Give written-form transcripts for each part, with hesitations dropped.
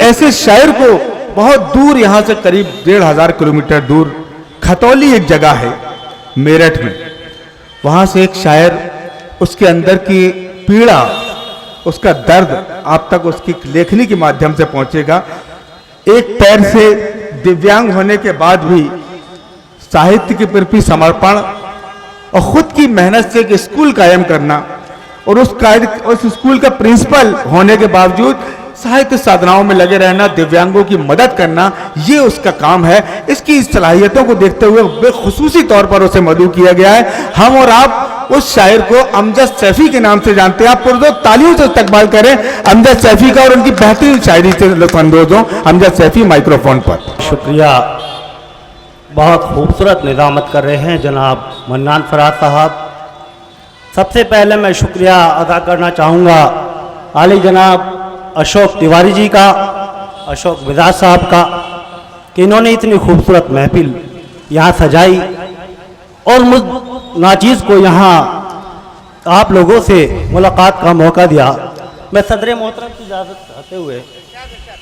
ऐसे शायर को बहुत दूर यहाँ से करीब 1500 किलोमीटर दूर खतौली एक जगह है मेरठ में, वहाँ से एक शायर उसके अंदर की पीड़ा, उसका दर्द आप तक उसकी लेखनी के माध्यम से पहुँचेगा। एक पैर से दिव्यांग होने के बाद भी साहित्य के प्रति समर्पण और खुद की मेहनत से एक स्कूल कायम करना और उस स्कूल का प्रिंसिपल होने के बावजूद साहित्य साधनाओं में लगे रहना, दिव्यांगों की मदद करना, ये उसका काम है। इसकी सलाहियतों को देखते हुए बेखुसूसी तौर पर उसे मदऊ किया गया है। हम और आप उस शायर को अमजद सैफी के नाम से जानते हैं। आप पुरजोर तालियों से इस्तकबाल करें अमजद सैफी का और उनकी बेहतरीन शायरी से लुत्फानंदोज हों। अमजद सैफी माइक्रोफोन पर। शुक्रिया, बहुत खूबसूरत निज़ामत कर रहे हैं जनाब मन्नान फराज साहब। सबसे पहले मैं शुक्रिया अदा करना चाहूँगा आली जनाब अशोक तिवारी जी का, अशोक विदास साहब का, कि इन्होंने इतनी खूबसूरत महफिल यहाँ सजाई और मुझ नाचीज़ को यहाँ आप लोगों से मुलाकात का मौका दिया। मैं सदर मोहतरम की इजाज़त चाहते हुए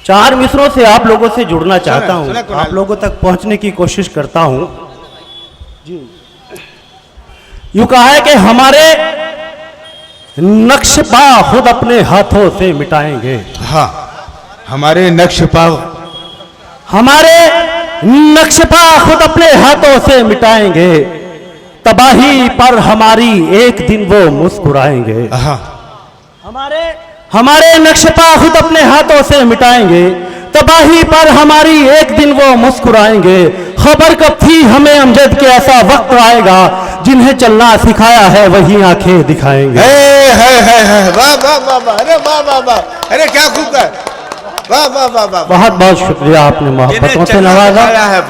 4 मिसरों से आप लोगों से जुड़ना चाहता हूँ, आप लोगों तक पहुँचने की कोशिश करता हूँ। जी, यूँ कहा है कि हमारे नक्श पा खुद अपने हाथों से मिटाएंगे। हाँ, हमारे नक्श पा खुद अपने हाथों से मिटाएंगे, तबाही पर हमारी एक दिन वो मुस्कुराएंगे। हमारे नक्श पा खुद अपने हाथों से मिटाएंगे, तबाही पर हमारी एक दिन वो मुस्कुराएंगे। खबर कब थी हमें अमजद के ऐसा वक्त आएगा, जिन्हें चलना सिखाया है वही आंखें दिखाएंगे। वाह वाह वाह वाह, अरे वाह वाह वाह, अरे क्या खूब है, वाह वाह वाह वाह। बहुत बहुत शुक्रिया, आपने मोहब्बतों से नवाजा,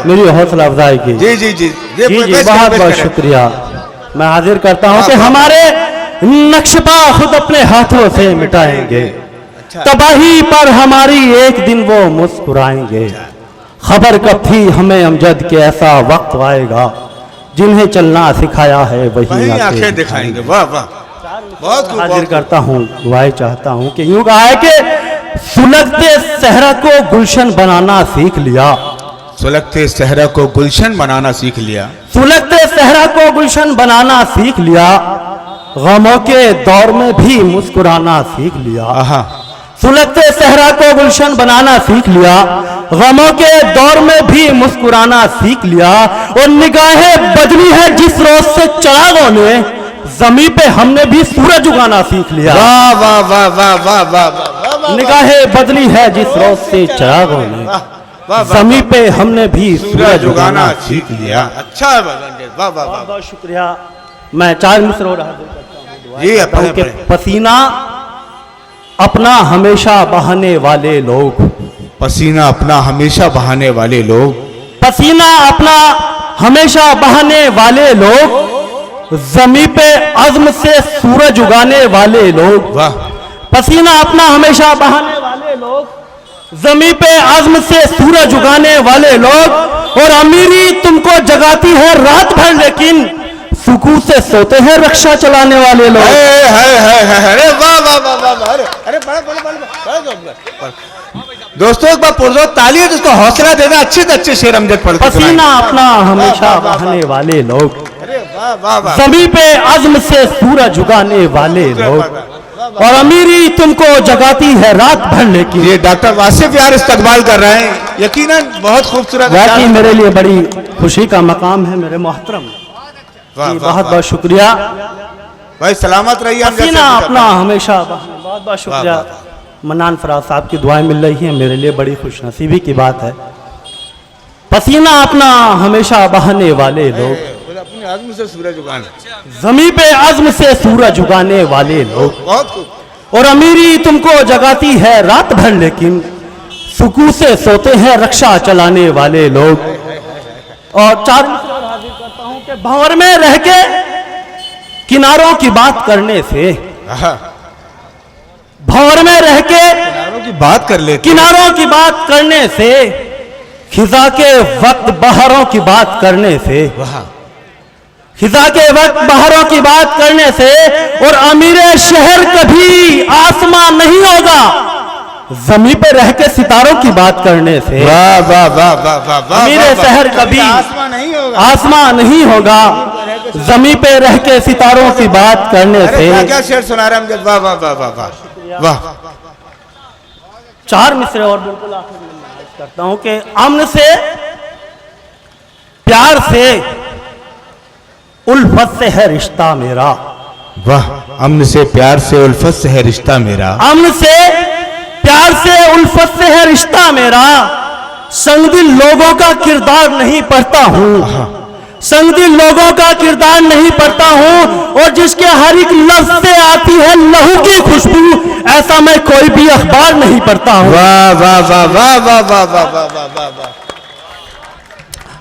मेरी हौसला अफजाई की। जी जी जी जी, बहुत बहुत शुक्रिया। मैं हाजिर करता हूँ कि हमारे नक्शपा खुद अपने हाथों से मिटाएंगे, तबाही पर हमारी एक दिन वो मुस्कुराएंगे। खबर कब थी हमें अमजद के ऐसा वक्त आएगा, जिन्हें चलना सिखाया है वही आंखें दिखाएंगे। वाह वाह, बहुत हाजिर करता हूँ, दुआएं चाहता हूँ कि यूं कहा है कि सुलगते सहरा को गुलशन बनाना सीख लिया, सुलगते सहरा को गुलशन बनाना सीख लिया, सुलगते सहरा को गुलशन बनाना सीख लिया, गमों के दौर में भी मुस्कुराना सीख लिया। सुलगते सहरा को गुलशन बनाना सीख लिया, गमों के दौर में भी मुस्कुराना सीख लिया। और निगाहें बदली है जिस रोज से चिरागों ने, जमी पे हमने भी सूरज उगाना सीख लिया। वाह वाह वाह वाह वाह वाह, निगाहें बदली है जिस रोज से चिरागों ने, जमी पे हमने भी सूरज उगाना सीख लिया। अच्छा है, वाह वाह वाह, बहुत शुक्रिया। मैं 4 मिसर और हाजिर करता हूँ। ये पसीना अपना हमेशा बहाने वाले लोग, पसीना अपना हमेशा बहाने वाले लोग, पसीना अपना हमेशा बहाने वाले लोग, जमी पे अज़्म से सूरज उगाने वाले लोग। वाह, पसीना अपना हमेशा बहाने वाले लोग, जमी पे अज़्म से सूरज उगाने वाले लोग। और अमीरी तुमको जगाती है रात भर, लेकिन सुकून से सोते हैं रक्षा चलाने वाले लोग। अरे वाह वाह वाह वाह, अरे दोस्तों एक बार पुरजोर तालियां जिसको हौसला देना, अच्छे से अच्छे शेर अमजद पढ़। पसीना अपना हमेशा बहाने वाले लोग, अरे वाह वाह वाह, जमी पे अज़्म से सूरज उगाने वाले लोग। और अमीरी तुमको जगाती है रात भर, लेकिन ये डॉक्टर वासिफ यार इस्तकबाल कर रहे हैं, यकीनन बहुत खूबसूरत। वाकई मेरे लिए बड़ी खुशी का मकाम है मेरे मोहतरम। बहुत बहुत शुक्रिया भाई, सलामत रहिए। पसीना अपना हमेशा बहाने, बहुत बहुत शुक्रिया। मन्नान फराज साहब की दुआएं मिल रही हैं, मेरे लिए बड़ी खुशनसीबी की बात है। पसीना अपना हमेशा बहाने वाले लोग, अपने आज़्म से सूरज उगाना, जमी पे अज़्म से सूरज उगाने वाले लोग। बहुत खूब। और अमीरी तुमको जगाती है रात भर, लेकिन सुकून से सोते हैं रक्षा चलाने वाले लोग। और 4 मिसर हाजिर करता हूं कि भंवर में रह के किनारों की बात करने से, भंवर में रह के किनारों की बात कर ले, किनारों की बात करने से, खिजा के वक्त बहारों की बात करने से, खिजा के वक्त बहारों की बात करने से। और अमीर शहर कभी आसमां नहीं होगा, जमीन पे रह के सितारों की बात करने से वाह वाह वाह वाह वाह वाह अमीर शहर कभी आसमान नहीं होगा। आसमां नहीं होगा, जमीन पे रह के सितारों की बात करने अरे से। क्या क्या शेर सुना रहे हैं अमजद, वाह वाह वाह वाह वाह वाह। 4 मिसरे और बिल्कुल आखिर में मैं अर्ज करता हूं कि अमन से प्यार से उल्फत से है रिश्ता मेरा, वाह। अमन से प्यार से उल्फत से है रिश्ता मेरा, अमन से प्यार से उल्फत से है रिश्ता मेरा। संगदिल लोगों का किरदार नहीं पढ़ता हूं, संगदिल लोगों का किरदार नहीं पढ़ता हूं, और जिसके हर एक लफ्ज से आती है लहू की खुशबू, ऐसा मैं कोई भी अखबार नहीं पढ़ता हूं। वाह वाह वाह वाह वाह वाह वाह वाह वाह वाह।